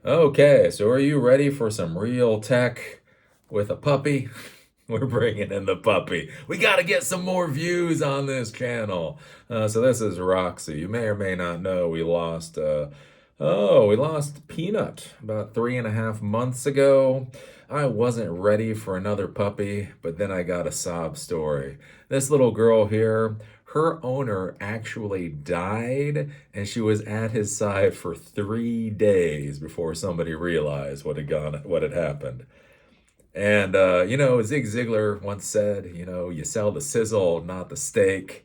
Okay, so are you ready for some real tech with a puppy? We're bringing in the puppy. We got to get some more views on this channel. So this is Roxy. You may or may not know we lost Peanut about 3.5 months ago. I wasn't ready for another puppy, but then I got a sob story. This little girl here, her owner actually died, and she was at his side for 3 days before somebody realized what had happened. And Zig Ziglar once said, you sell the sizzle, not the steak.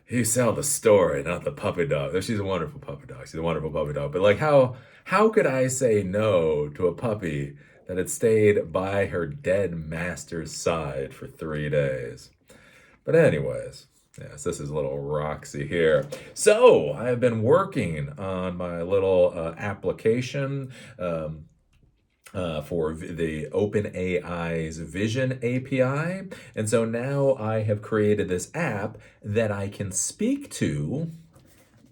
You sell the story, not the puppy dog. She's a wonderful puppy dog. She's a wonderful puppy dog. But like, how could I say no to a puppy that had stayed by her dead master's side for 3 days? But anyways, yes, this is little Roxy here. So I've been working on my little application. For the OpenAI's Vision API. And so now I have created this app that I can speak to,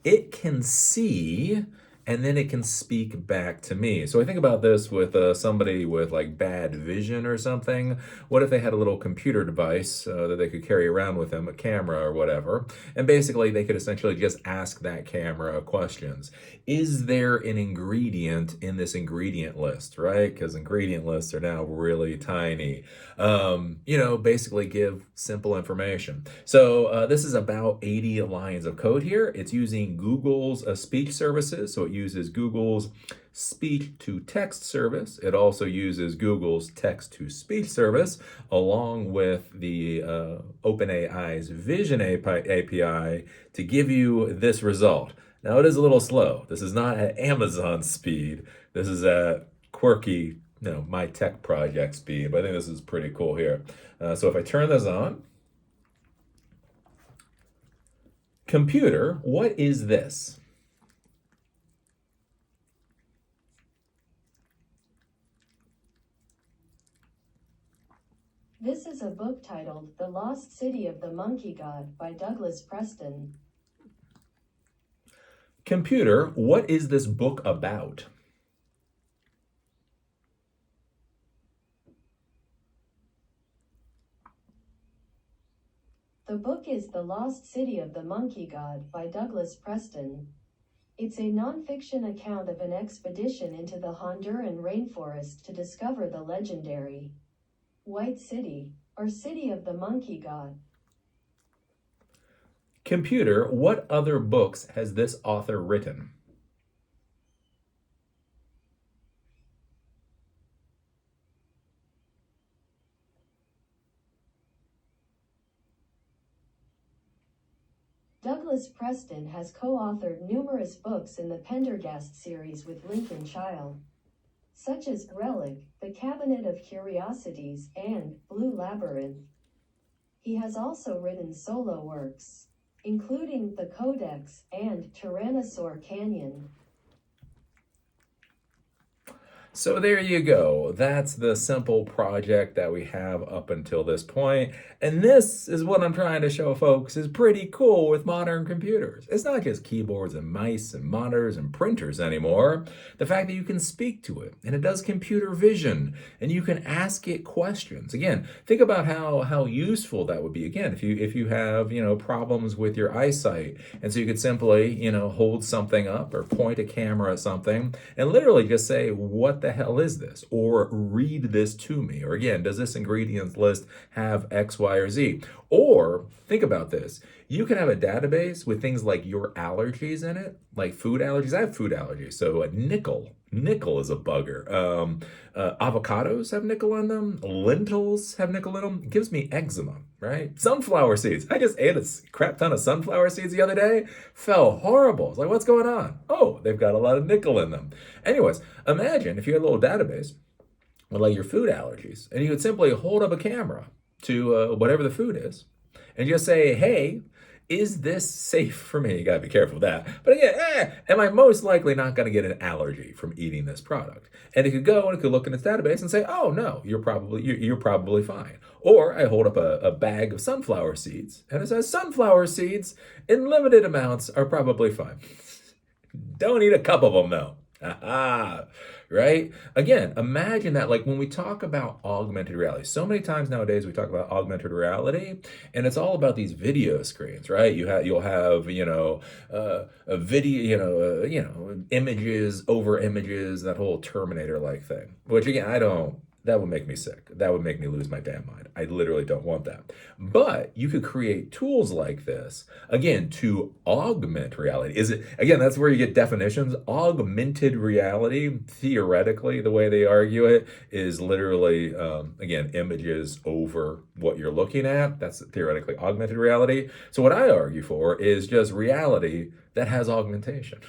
it can see, and then it can speak back to me. So I think about this with somebody with like bad vision or something. What if they had a little computer device that they could carry around with them, a camera or whatever, and basically they could essentially just ask that camera questions. Is there an ingredient in this ingredient list, right? Because ingredient lists are now really tiny. Basically give simple information. So this is about 80 lines of code here. It's using Google's speech services. So it uses Google's speech to text service. It also uses Google's text to speech service along with the OpenAI's Vision API to give you this result. Now it is a little slow. This is not at Amazon speed. This is at quirky, my tech project speed. But I think this is pretty cool here. So if I turn this on, computer, what is this? This is a book titled The Lost City of the Monkey God by Douglas Preston. Computer, what is this book about? The book is The Lost City of the Monkey God by Douglas Preston. It's a non-fiction account of an expedition into the Honduran rainforest to discover the legendary White City, or City of the Monkey God. Computer, what other books has this author written? Douglas Preston has co-authored numerous books in the Pendergast series with Lincoln Child, such as Relic, The Cabinet of Curiosities, and Blue Labyrinth. He has also written solo works, including The Codex and Tyrannosaur Canyon. So there you go. That's the simple project that we have up until this point. And this is what I'm trying to show folks is pretty cool with modern computers. It's not just keyboards and mice and monitors and printers anymore. The fact that you can speak to it and it does computer vision and you can ask it questions. Again, think about how useful that would be. Again, if you have, problems with your eyesight, and so you could simply, hold something up or point a camera at something and literally just say, what the hell is this? Or read this to me. Or again, does this ingredients list have X, Y, or Z? Or think about this. You can have a database with things like your allergies in it, like food allergies. I have food allergies. So nickel is a bugger. Avocados have nickel in them. Lentils have nickel in them. It gives me eczema, right? Sunflower seeds. I just ate a crap ton of sunflower seeds the other day. Felt horrible. It's like, what's going on? Oh, they've got a lot of nickel in them. Anyways, imagine if you had a little database with like your food allergies, and you could simply hold up a camera to whatever the food is, and just say, hey, is this safe for me? You gotta be careful with that. But again, am I most likely not gonna get an allergy from eating this product? And it could go and it could look in its database and say, oh no, you're probably fine. Or I hold up a bag of sunflower seeds and it says sunflower seeds in limited amounts are probably fine. Don't eat a cup of them though. Right? Again, imagine that, like when we talk about augmented reality, so many times nowadays we talk about augmented reality, and it's all about these video screens, right? You'll have, a video, images over images, that whole Terminator like thing. Which again, I don't. That would make me sick. That would make me lose my damn mind. I literally don't want that. But you could create tools like this, again, to augment reality. Is it, again, that's where you get definitions. Augmented reality, theoretically, the way they argue it, is literally, again, images over what you're looking at. That's theoretically augmented reality. So what I argue for is just reality that has augmentation.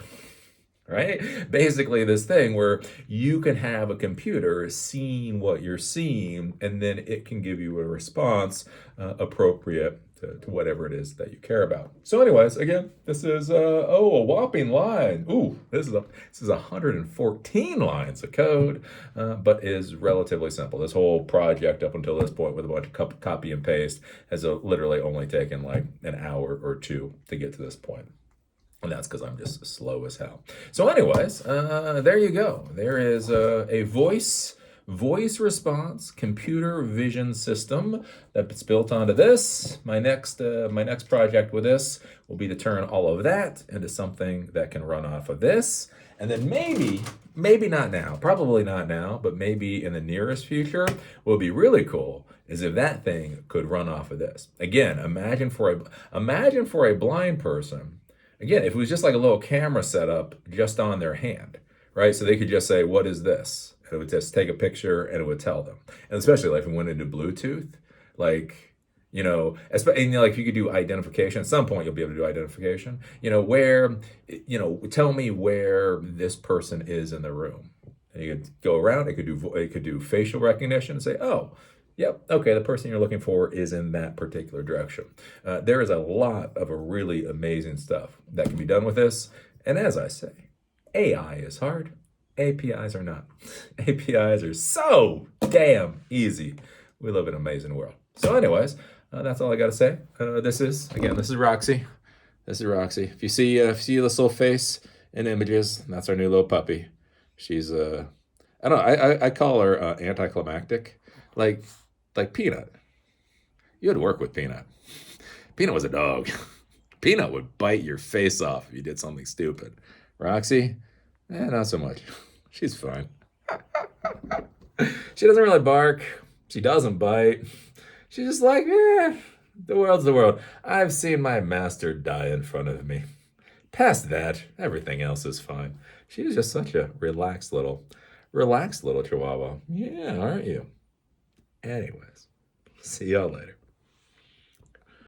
Right? Basically, this thing where you can have a computer seeing what you're seeing, and then it can give you a response appropriate to whatever it is that you care about. So, anyways, again, this is a whopping line. Ooh, this is 114 lines of code, but is relatively simple. This whole project up until this point with a bunch of copy and paste has literally only taken like an hour or two to get to this point. And that's because I'm just slow as hell. So anyways, there you go. There is a voice response computer vision system that's built onto this. My next project with this will be to turn all of that into something that can run off of this. And then maybe not now, probably not now, but maybe in the nearest future, what would be really cool is if that thing could run off of this. Again, imagine for a blind person. Again, if it was just like a little camera setup just on their hand, right? So they could just say, "What is this?" And it would just take a picture and it would tell them. And especially like if it went into Bluetooth, like, and like if you could do identification, at some point you'll be able to do identification, tell me where this person is in the room. And you could go around, it could do facial recognition and say, "Oh, yep, okay, the person you're looking for is in that particular direction." There is a lot of a really amazing stuff that can be done with this. And as I say, AI is hard. APIs are not. APIs are so damn easy. We live in an amazing world. So anyways, that's all I got to say. This is Roxy. This is Roxy. If you see this little face in images, that's our new little puppy. She's, I don't know, I call her anticlimactic. Like Peanut. You had to work with Peanut. Peanut was a dog. Peanut would bite your face off if you did something stupid. Roxy, not so much. She's fine. She doesn't really bark. She doesn't bite. She's just like, the world's the world. I've seen my master die in front of me. Past that, everything else is fine. She's just such a relaxed little chihuahua. Yeah, aren't you? Anyways, see y'all later.